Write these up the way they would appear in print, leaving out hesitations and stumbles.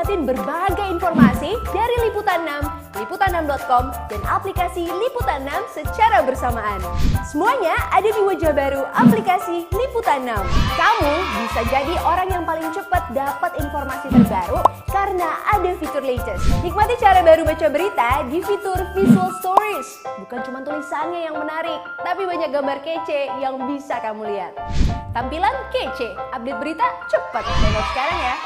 dapatin berbagai informasi dari Liputan 6, liputan6.com, dan aplikasi Liputan 6 secara bersamaan. Semuanya ada di wajah baru aplikasi Liputan 6. Kamu bisa jadi orang yang paling cepat dapat informasi terbaru karena ada fitur latest. Nikmati cara baru baca berita di fitur Visual Stories. Bukan cuma tulisannya yang menarik, tapi banyak gambar kece yang bisa kamu lihat. Tampilan kece, update berita cepat. Download sekarang ya.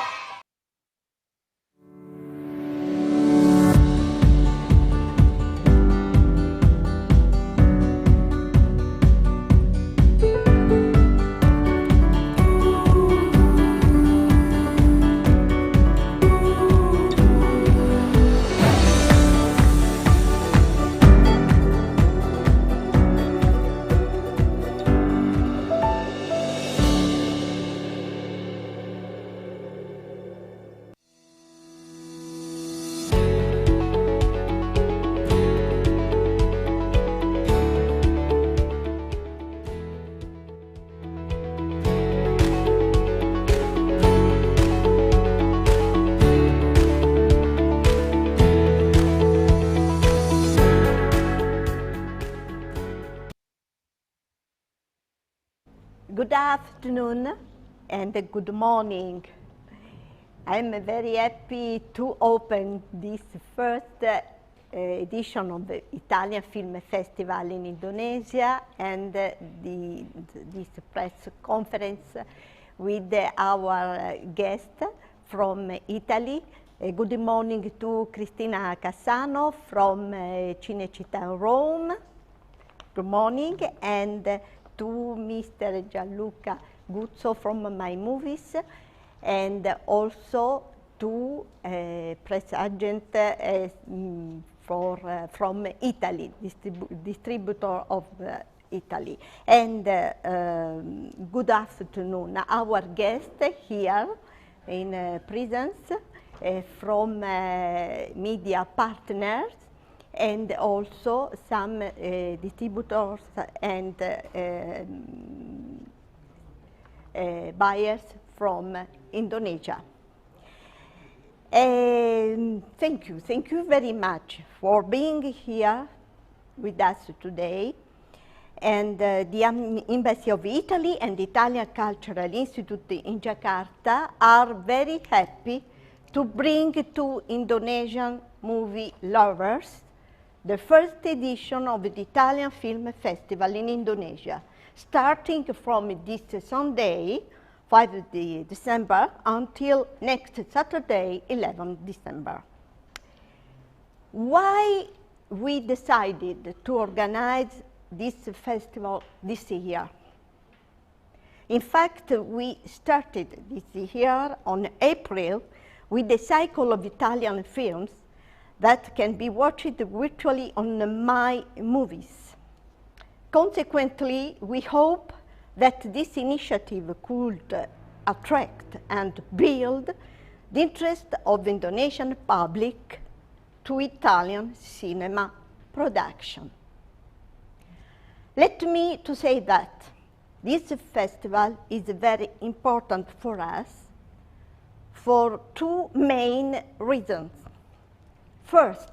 Good afternoon and good morning. I'm very happy to open this first edition of the Italian Film Festival in Indonesia and this press conference with our guest from Italy. Good morning to Cristina Cassano from Cinecittà Rome. Good morning. And to Mr. Gianluca Guzzo from My Movies, and also to press agent from Italy, distributor of Italy. And good afternoon. Our guest here in presence from media partners, and also some distributors and buyers from Indonesia. Thank you very much for being here with us today. And the Embassy of Italy and the Italian Cultural Institute in Jakarta are very happy to bring to Indonesian movie lovers the first edition of the Italian Film Festival in Indonesia, starting from this Sunday, 5 December, until next Saturday, 11 December. Why we decided to organize this festival this year? In fact, we started this year on April with the cycle of Italian films that can be watched virtually on My Movies. Consequently, we hope that this initiative could attract and build the interest of the Indonesian public to Italian cinema production. Let me to say that this festival is very important for us for two main reasons. First,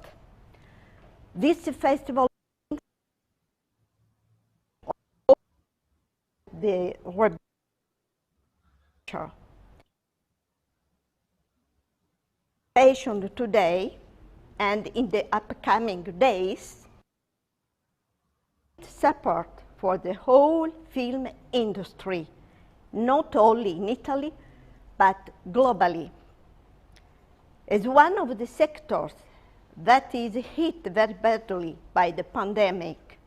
this festival the patient today and in the upcoming days support for the whole film industry, not only in Italy but globally. As one of the sectors that is hit very badly by the pandemic,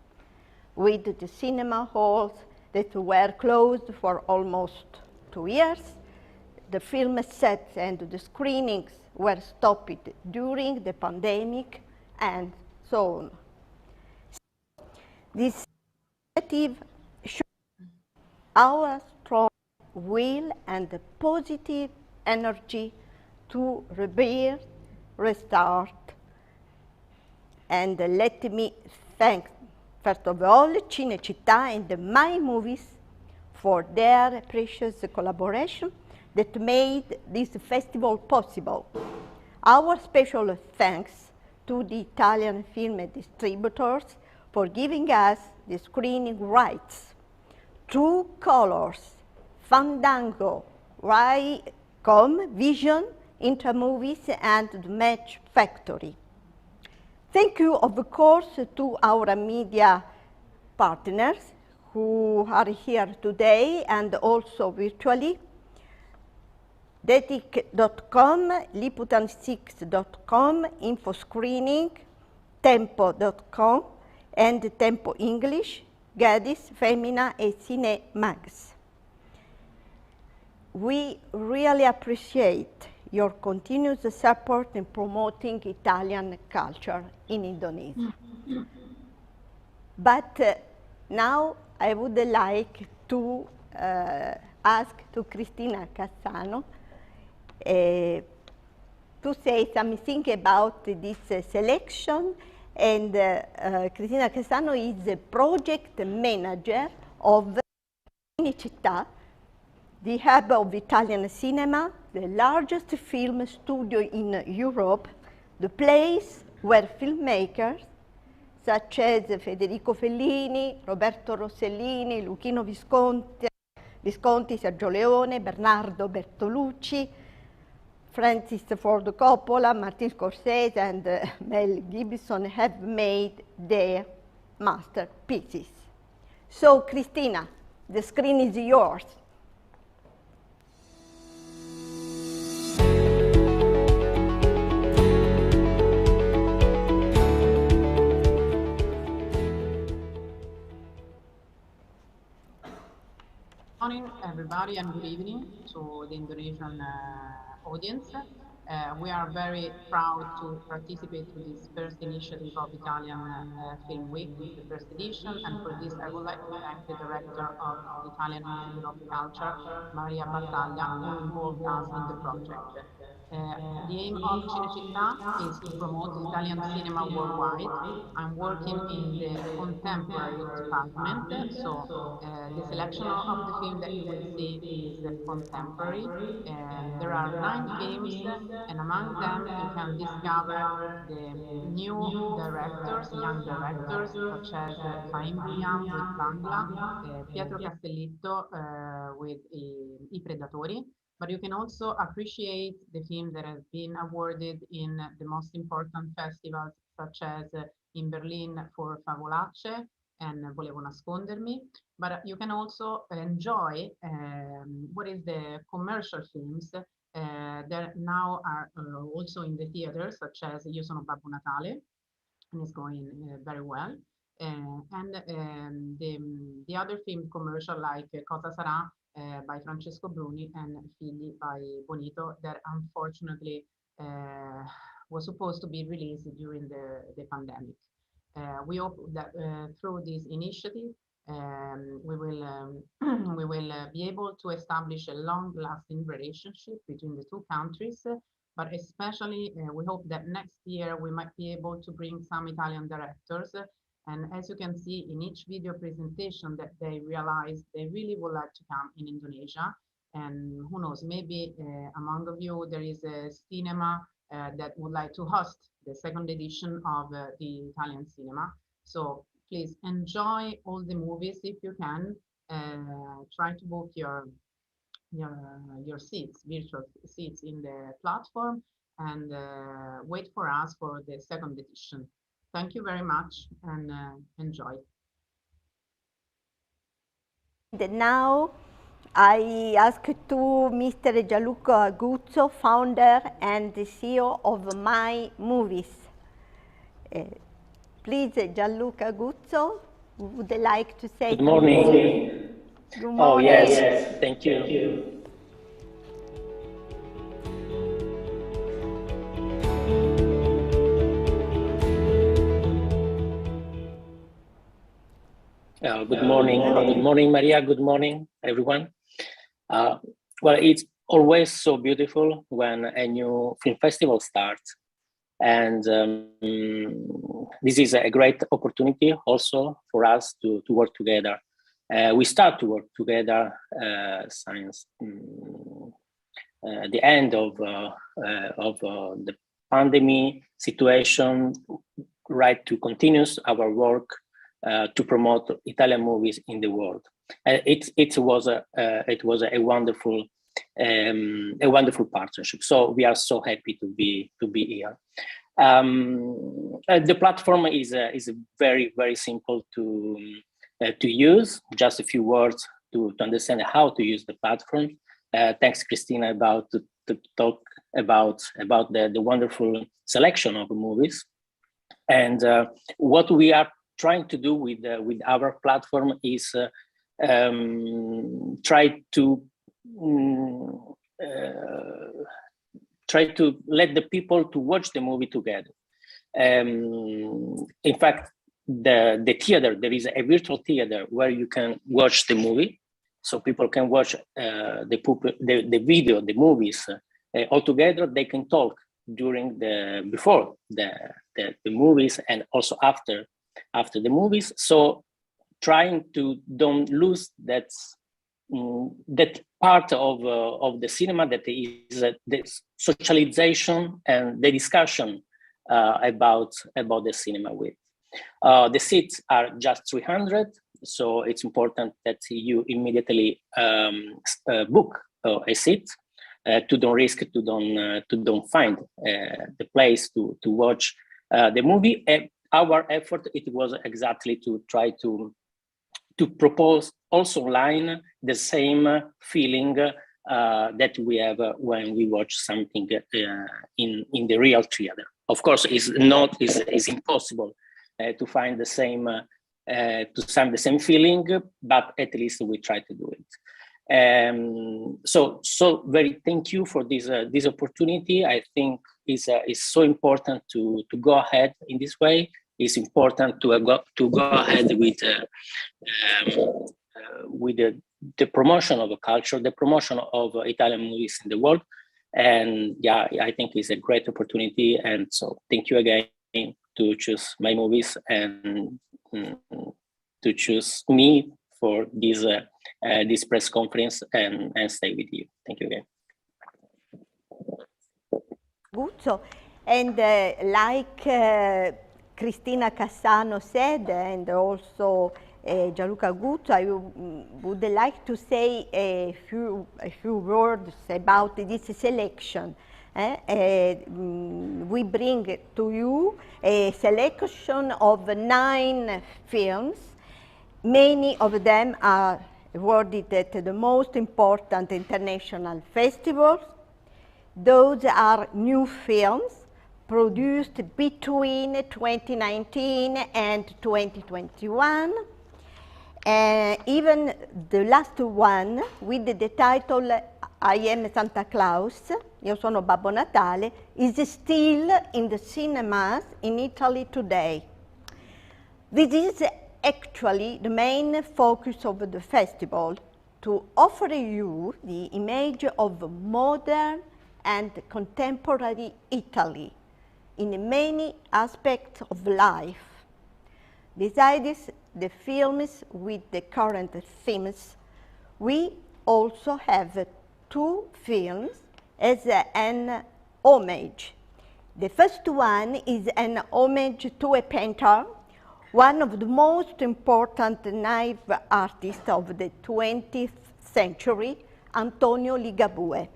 with the cinema halls that were closed for almost 2 years, the film sets and the screenings were stopped during the pandemic, and so on. This initiative shows our strong will and positive energy to rebuild, restart. And let me thank, first of all, Cinecittà and My Movies for their precious collaboration that made this festival possible. Our special thanks to the Italian film distributors for giving us the screening rights. True Colors, Fandango, Rycom, Vision, Intramovies, and the Match Factory. Thank you, of course, to our media partners who are here today and also virtually. Detic.com, Liputan6.com, InfoScreening, Tempo.com, and Tempo English, Gadis, Femina, and Cinemax. We really appreciate your continuous support in promoting Italian culture in Indonesia. But now I would like to ask to Cristina Cassano to say something about this selection. And Cristina Cassano is the project manager of Cinecittà, the hub of Italian cinema, the largest film studio in Europe, the place where filmmakers such as Federico Fellini, Roberto Rossellini, Luchino Visconti, Sergio Leone, Bernardo Bertolucci, Francis Ford Coppola, Martin Scorsese, and Mel Gibson have made their masterpieces. So, Cristina, the screen is yours. Good morning, everybody, and good evening to the Indonesian audience. We are very proud to participate to this first initiative of Italian Film Week, the first edition, and for this I would like to thank the director of the Italian Institute of Culture, Maria Battaglia, who involved us in the project. The aim of Cinecittà is to promote Italian cinema worldwide. I'm working in the contemporary department, so the selection of the film that you will see is contemporary. There are 9 films, and among them you can discover the new directors, young directors, such as Fahim Bhuiyan with Bangla, Pietro Castellitto with I Predatori. But you can also appreciate the film that has been awarded in the most important festivals, such as in Berlin for Favolacce and Volevo nascondermi. But you can also enjoy what is the commercial films that now are also in the theaters, such as Io sono Babbo Natale, and it's going very well. The other film commercial like Cosa Sarà by Francesco Bruni and Figli by Bonito that unfortunately was supposed to be released during the pandemic. We hope that through this initiative we will be able to establish a long-lasting relationship between the two countries, but especially we hope that next year we might be able to bring some Italian directors. And as you can see in each video presentation that they realized they really would like to come in Indonesia. And who knows, maybe among of you there is a cinema that would like to host the second edition of the Italian cinema. So please enjoy all the movies if you can. Try to book your seats, virtual seats in the platform, and wait for us for the second edition. Thank you very much and enjoy. Now I ask to Mr. Gianluca Aguzzo, founder and the CEO of My Movies. Please, Gianluca Aguzzo, would like to say Good morning. Good morning. Oh, yes, thank you. Good morning, Maria. Good morning, everyone. Well, it's always so beautiful when a new film festival starts. And this is a great opportunity also for us to work together. We start to work together since the end of the pandemic situation, right, to continue our work to promote Italian movies in the world. It was a wonderful partnership. So we are so happy to be here. The platform is very, very simple to use. Just a few words to understand how to use the platform. Thanks, Christina, to talk about the wonderful selection of movies. And what we are trying to do with our platform is try to let the people to watch the movie together. In fact, the theater, there is a virtual theater where you can watch the movie, so people can watch the video, the movies all together. They can talk before the movies and also after the movies. So trying to don't lose that part of the cinema that is the socialization and the discussion about the cinema with. The seats are just 300, so it's important that you immediately book a seat to don't risk to don't find the place to watch the movie. Our effort, it was exactly to try to propose also online the same feeling that we have when we watch something in the real theater. Of course, it's impossible to find the same feeling, but at least we try to do it. So very thank you for this opportunity. I think is so important to go ahead in this way. It's important to go ahead with the promotion of a culture, the promotion of Italian movies in the world. And yeah, I think it's a great opportunity. And so thank you again to choose my movies and to choose me for this press conference and stay with you. Thank you again. Good. So, and like Cristina Cassano said, and also Gianluca Guzzo, I would like to say a few words about this selection. We bring to you a selection of 9 films. Many of them are awarded at the most important international festivals. Those are new films produced between 2019 and 2021. Even the last one with the title I Am Santa Claus, Io sono Babbo Natale, is still in the cinemas in Italy today. This is actually the main focus of the festival, to offer you the image of modern and contemporary Italy in many aspects of life. Besides the films with the current themes, we also have 2 films as an homage. The first one is an homage to a painter, one of the most important knife artists of the 20th century, Antonio Ligabue.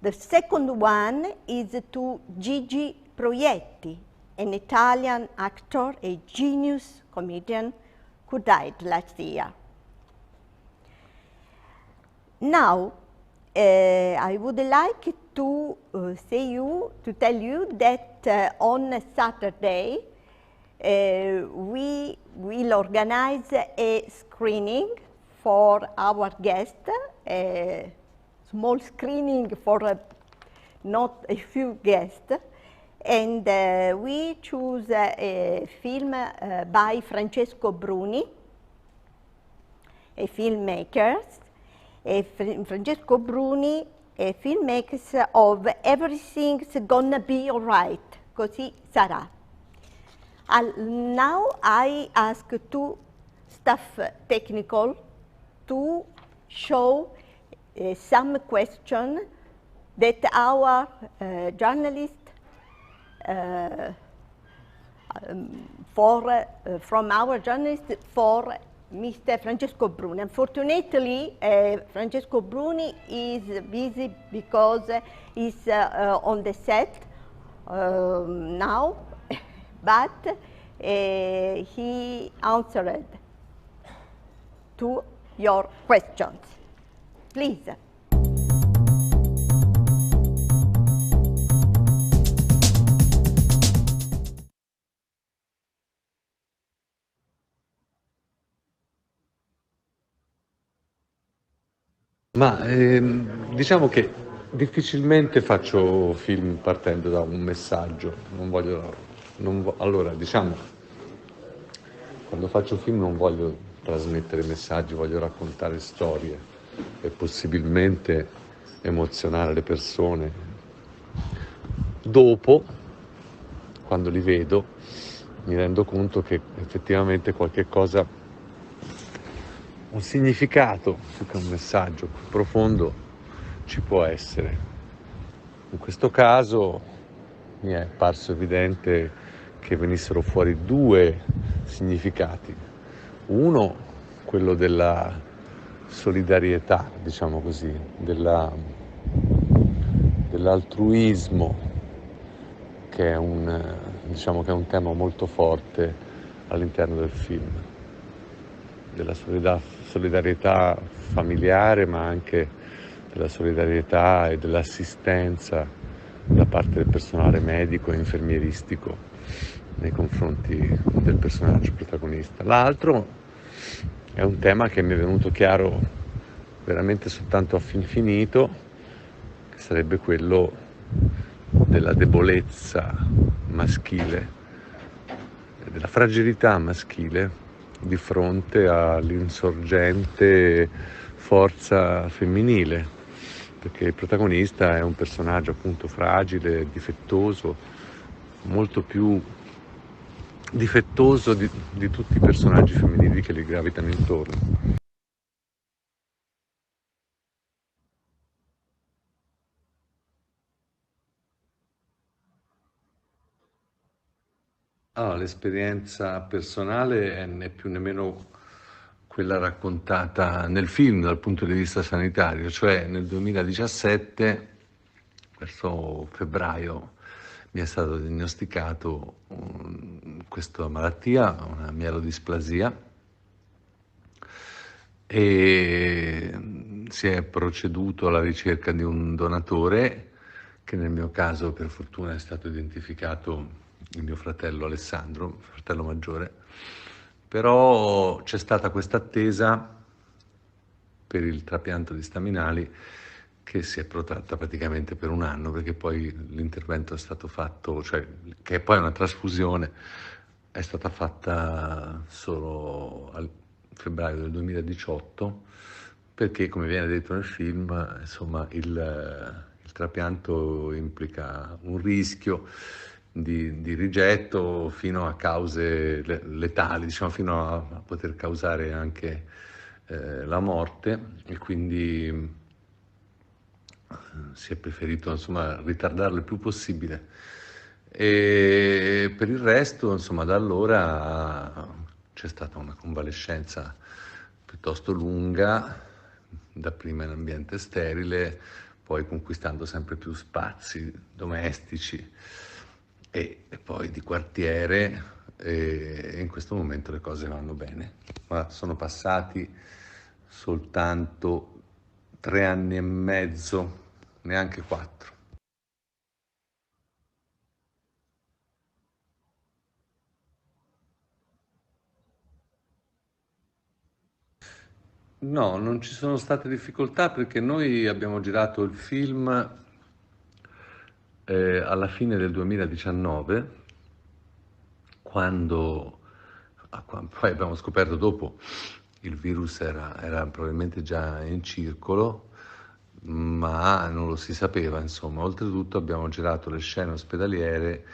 The second one is to Gigi Proietti, an Italian actor, a genius comedian who died last year. Now, I would like to tell you that on Saturday we will organize a screening for our guests, a small screening for not a few guests, and we choose a film by Francesco Bruni, a filmmaker. Francesco Bruni, a filmmaker of Everything's Gonna Be Alright, Così sarà. Now I ask 2 staff technical to show some questions that our journalist from our journalist for Mr. Francesco Bruni. Unfortunately, Francesco Bruni is busy because he's on the set now, but he answered to your questions. Please. Ma diciamo che difficilmente faccio film partendo da un messaggio, allora diciamo, quando faccio film non voglio trasmettere messaggi, voglio raccontare storie e possibilmente emozionare le persone. Dopo, quando li vedo, mi rendo conto che effettivamente qualche cosa, un significato più che un messaggio più profondo ci può essere. In questo caso mi è parso evidente che venissero fuori due significati. Uno, quello della solidarietà, diciamo così, dell'altruismo, che è diciamo che è un tema molto forte all'interno del film, della solidarietà familiare, ma anche della solidarietà e dell'assistenza da parte del personale medico e infermieristico nei confronti del personaggio protagonista. L'altro è un tema che mi è venuto chiaro veramente soltanto a fin finito, che sarebbe quello della debolezza maschile, della fragilità maschile di fronte all'insorgente forza femminile, perché il protagonista è un personaggio appunto fragile, difettoso, molto più difettoso di tutti i personaggi femminili che gli gravitano intorno. Allora, l'esperienza personale è né più né meno quella raccontata nel film dal punto di vista sanitario, cioè nel 2017, verso febbraio, mi è stato diagnosticato questa malattia, una mielodisplasia, e si è proceduto alla ricerca di un donatore, che nel mio caso per fortuna è stato identificato il mio fratello Alessandro, fratello maggiore, però c'è stata questa attesa per il trapianto di staminali che si è protratta praticamente per un anno, perché poi l'intervento è stato fatto, cioè che poi una trasfusione è stata fatta solo al febbraio del 2018, perché come viene detto nel film, insomma, il trapianto implica un rischio di rigetto fino a cause letali, diciamo, fino a poter causare anche la morte, e quindi si è preferito, insomma, ritardarlo il più possibile. E per il resto, insomma, da allora c'è stata una convalescenza piuttosto lunga, dapprima in ambiente sterile, poi conquistando sempre più spazi domestici e poi di quartiere, e in questo momento le cose vanno bene. Ma sono passati soltanto 3 anni e mezzo, neanche 4. No, non ci sono state difficoltà perché noi abbiamo girato il film alla fine del 2019, quando poi abbiamo scoperto dopo il virus era probabilmente già in circolo, ma non lo si sapeva, insomma. Oltretutto abbiamo girato le scene ospedaliere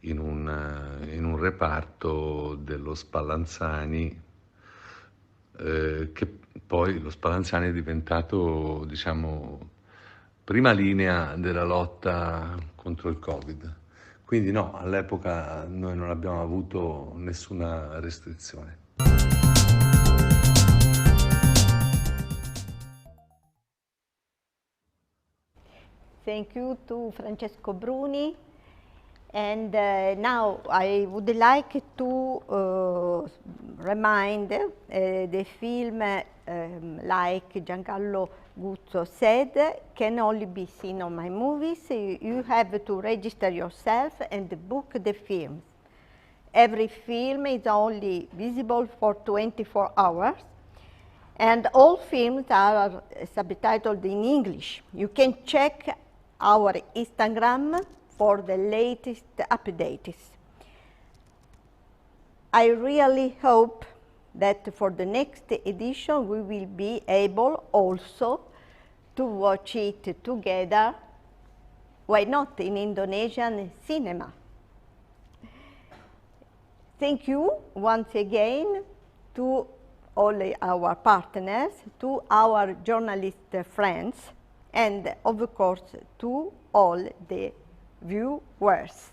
in un reparto dello Spallanzani, che poi lo Spallanzani è diventato, diciamo, prima linea della lotta contro il Covid. Quindi no, all'epoca noi non abbiamo avuto nessuna restrizione. Thank you to Francesco Bruni. And now I would like to remind the film, like Giancarlo Guzzo said, can only be seen on my movies. You have to register yourself and book the films. Every film is only visible for 24 hours. And all films are subtitled in English. You can check our Instagram for the latest updates. I really hope that for the next edition we will be able also to watch it together, why not in Indonesian cinema. Thank you once again to all our partners, to our journalist friends, and of course to all the viewers.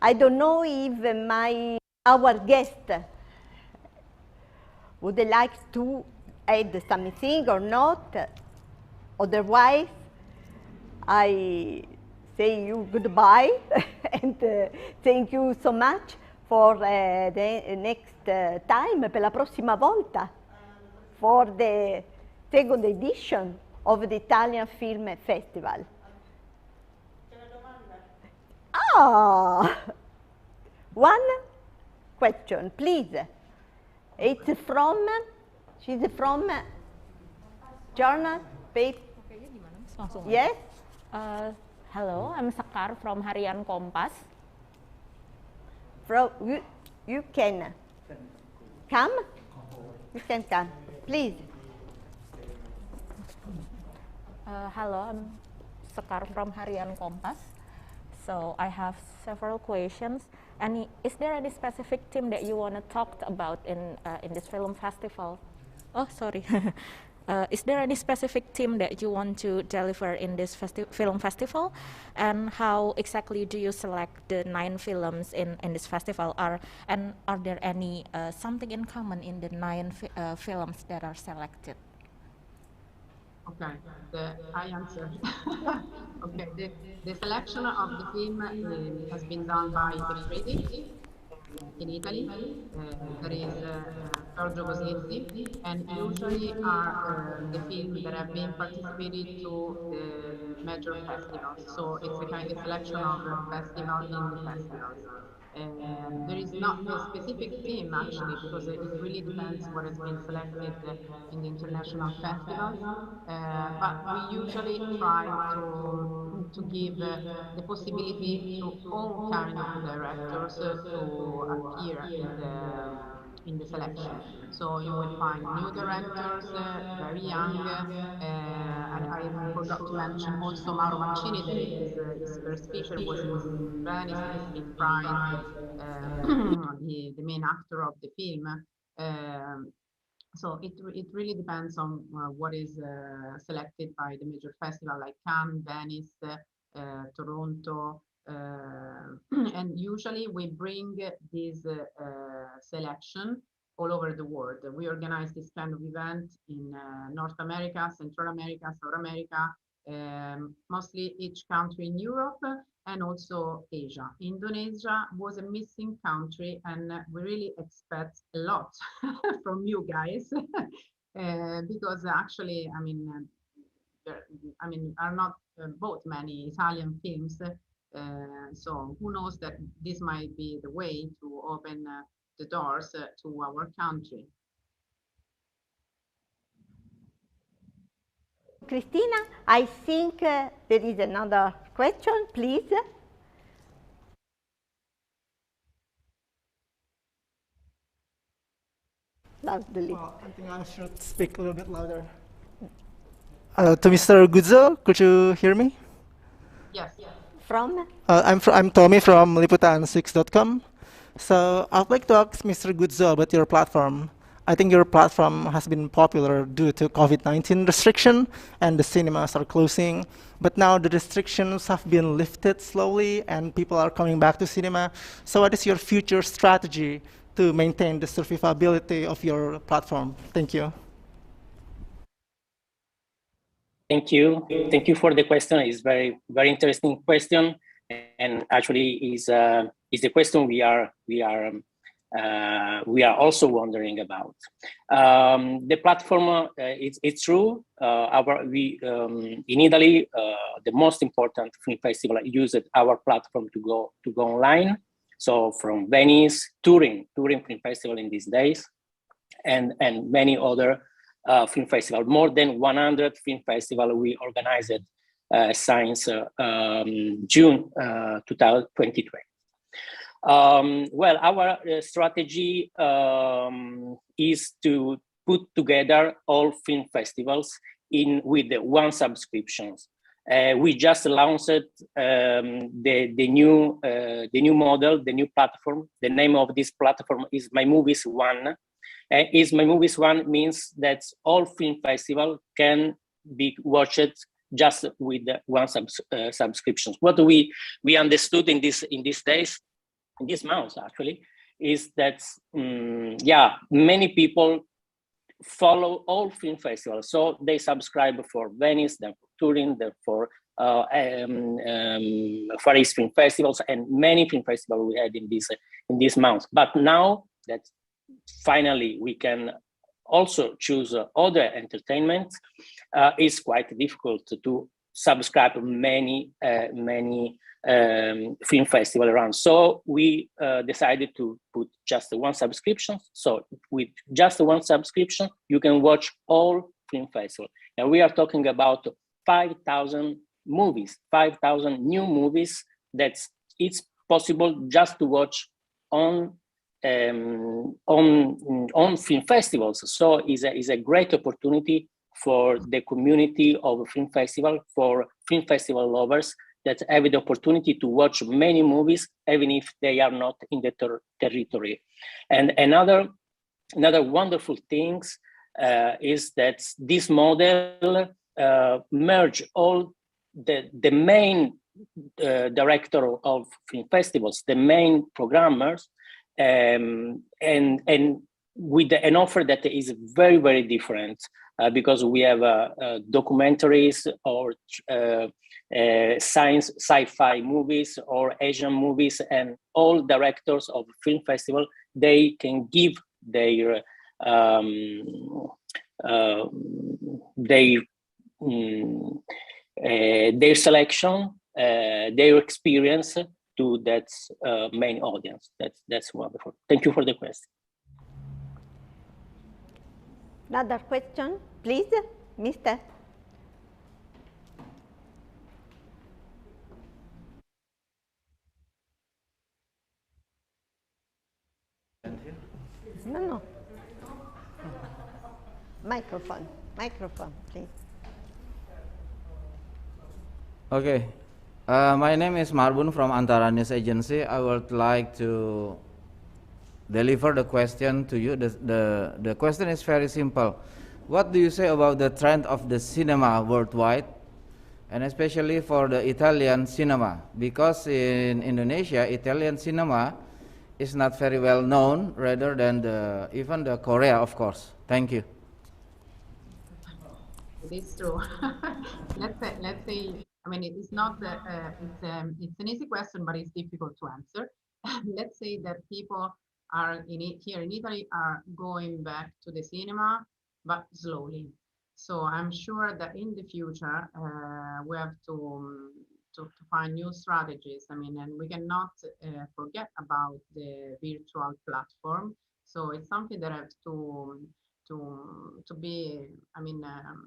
I don't know if our guest would like to add something or not. Otherwise, I say you goodbye and thank you so much for the next time, per la prossima volta, for the second edition of the Italian Film Festival. One question, please. It's from, she's from journal, paper. Yes? Hello, I'm Sekar from Harian Kompas. You can come? You can come, please. Hello, I'm Sekar from Harian Kompas. So I have several questions. Is there any specific theme that you want to talk about in this film festival? Oh, sorry. Is there any specific theme that you want to deliver in this film festival? And how exactly do you select the 9 films in this festival? Are there any something in common in the 9 films that are selected? Okay, I answer. Okay, the selection of the film has been done by Federici in Italy. There is Giorgio Cosletti, and usually are the films that have been participated to the major festivals. So it's a kind of selection of festival in the festivals. There is not a specific theme actually, because it really depends what has been selected in the international festivals. But we usually try to give the possibility to all kind of directors to appear in the selection. So you will find new directors, very young, and I forgot to mention also Mauro Mancini, that his first feature was in Venice, in Pride, the main actor of the film. So it really depends on what is selected by the major festival like Cannes, Venice, Toronto, and usually we bring this selection all over the world. We organize this kind of event in North America, Central America, South America, mostly each country in Europe, and also Asia. Indonesia was a missing country, and we really expect a lot from you guys, because actually, are not both many Italian films. So who knows that this might be the way to open the doors to our country. Cristina, I think there is another question, please. Loudly. Well, I think I should speak a little bit louder. To Mr. Guzzo, could you hear me? Yes. From? I'm Tommy from Liputan6.com. So I'd like to ask Mr. Guzzo about your platform. I think your platform has been popular due to COVID-19 restriction and the cinemas are closing. But now the restrictions have been lifted slowly and people are coming back to cinema. So what is your future strategy to maintain the survivability of your platform? Thank you. Thank you. Thank you for the question. It's very interesting question, and actually is the question we are also wondering about. The platform, it's true. In Italy, the most important film festival used our platform to go online. So from Venice, Turin Film Festival in these days, and many other film festival, more than 100 film festival we organized since June 2020. Well, our strategy is to put together all film festivals with one subscriptions. We just launched the new model, the new platform. The name of this platform is My Movies One. My Movies One means that all film festival can be watched just with one subscription. What we understood in these days, in this month actually, is that many people follow all film festivals, so they subscribe for Venice, then for Turin, then for Far East film festivals, and many film festivals we had in this month. But now that finally we can also choose other entertainment, it's quite difficult to subscribe many film festival around. So we decided to put just one subscription. So with just one subscription, you can watch all film festivals. And we are talking about 5,000 movies, 5,000 new movies that it's possible just to watch on film festivals. So is a great opportunity for the community of film festival, for film festival lovers that have the opportunity to watch many movies, even if they are not in the territory. And another wonderful thing is that this model merge all the main director of film festivals, the main programmers, and with an offer that is very different, because we have documentaries or science sci-fi movies or Asian movies, and all directors of film festival, they can give their selection, their experience to that main audience. That's wonderful. Thank you for the question. Another question, please, Mr. No. Microphone, please. Okay. My name is Marbun from Antara News Agency. I would like to deliver the question to you. The question is very simple. What do you say about the trend of the cinema worldwide, and especially for the Italian cinema? Because in Indonesia, Italian cinema is not very well known, rather than even the Korea, of course. Thank you. It is true. let's say. I mean, it is not. It's an easy question, but it's difficult to answer. Let's say that people are here in Italy are going back to the cinema, but slowly. So I'm sure that in the future we have to find new strategies. I mean, and we cannot forget about the virtual platform. So it's something that has to be, I mean,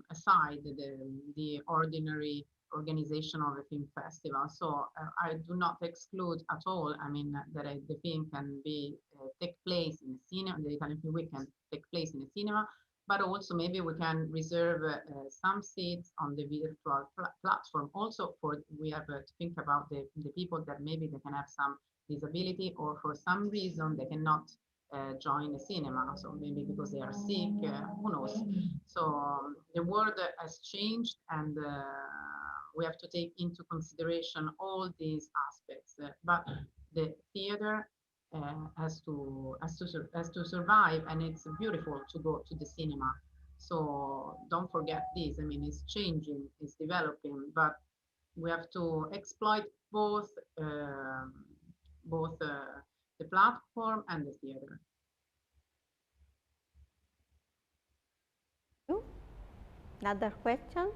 aside the ordinary organization of a film festival. So I do not exclude at all, I mean, that the film can be take place in the cinema, the Italian Film Week can take place in the cinema, but also maybe we can reserve some seats on the virtual platform. Also, we have to think about the people that maybe they can have some disability, or for some reason they cannot join the cinema. So maybe because they are sick, who knows? So the world has changed, and we have to take into consideration all these aspects. But the theater has to survive, and it's beautiful to go to the cinema. So don't forget this. I mean, it's changing, it's developing, but we have to exploit both the platform and the theater. Another question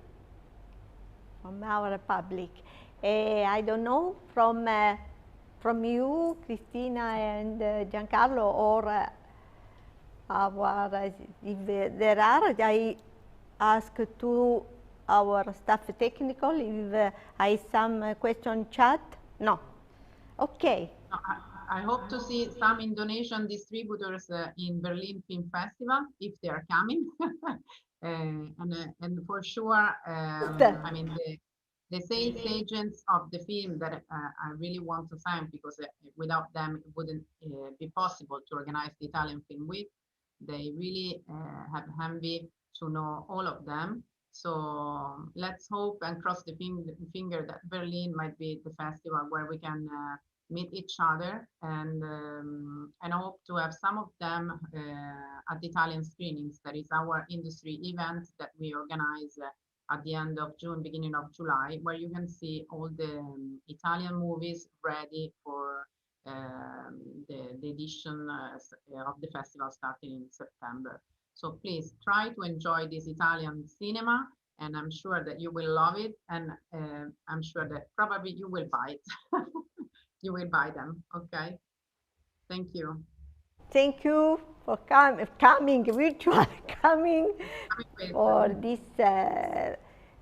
from our public. I don't know from you, Cristina and Giancarlo, or if there are, I ask to our staff technical if I some question chat. No. Okay. I hope to see some Indonesian distributors in Berlin Film Festival if they are coming. And for sure, I mean, the sales agents of the film that I really want to thank, because without them it wouldn't be possible to organize the Italian Film Week. They really have envy to know all of them. So let's hope and cross the finger that Berlin might be the festival where we can meet each other, and hope to have some of them at the Italian screenings. That is our industry event that we organize at the end of June, beginning of July, where you can see all the Italian movies ready for the edition of the festival starting in September. So please try to enjoy this Italian cinema, and I'm sure that you will love it, and I'm sure that probably you will buy it. You will buy them, okay? Thank you. Thank you for coming, virtual coming for this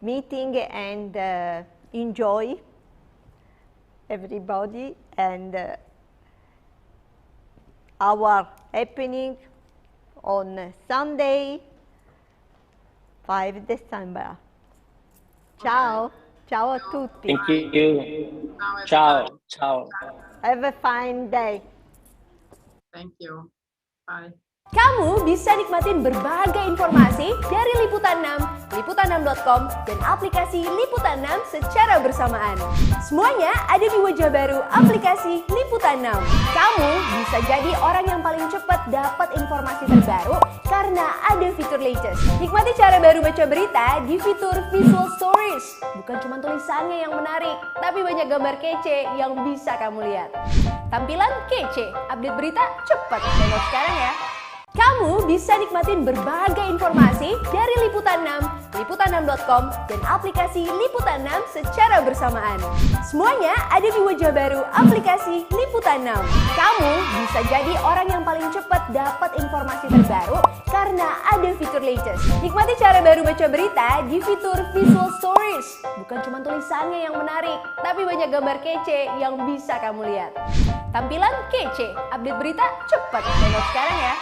meeting, and enjoy everybody, and our happening on Sunday, 5 December. Ciao. Ciao a tutti. Thank you. Ciao. Ciao. Have a fine day. Thank you. Bye. Kamu bisa nikmatin berbagai informasi dari Liputan 6, liputan6.com, dan aplikasi Liputan 6 secara bersamaan. Semuanya ada di wajah baru aplikasi Liputan 6. Kamu bisa jadi orang yang paling cepat dapat informasi terbaru karena ada fitur latest. Nikmati cara baru baca berita di fitur Visual Stories. Bukan cuma tulisannya yang menarik, tapi banyak gambar kece yang bisa kamu lihat. Tampilan kece, update berita cepat. Download sekarang ya. Kamu bisa nikmatin berbagai informasi dari Liputan 6, liputan6.com, dan aplikasi Liputan 6 secara bersamaan. Semuanya ada di wajah baru aplikasi Liputan 6. Kamu bisa jadi orang yang paling cepat dapat informasi terbaru karena ada fitur latest. Nikmati cara baru baca berita di fitur Visual Stories. Bukan cuma tulisannya yang menarik, tapi banyak gambar kece yang bisa kamu lihat. Tampilan kece, update berita cepat. Download sekarang ya.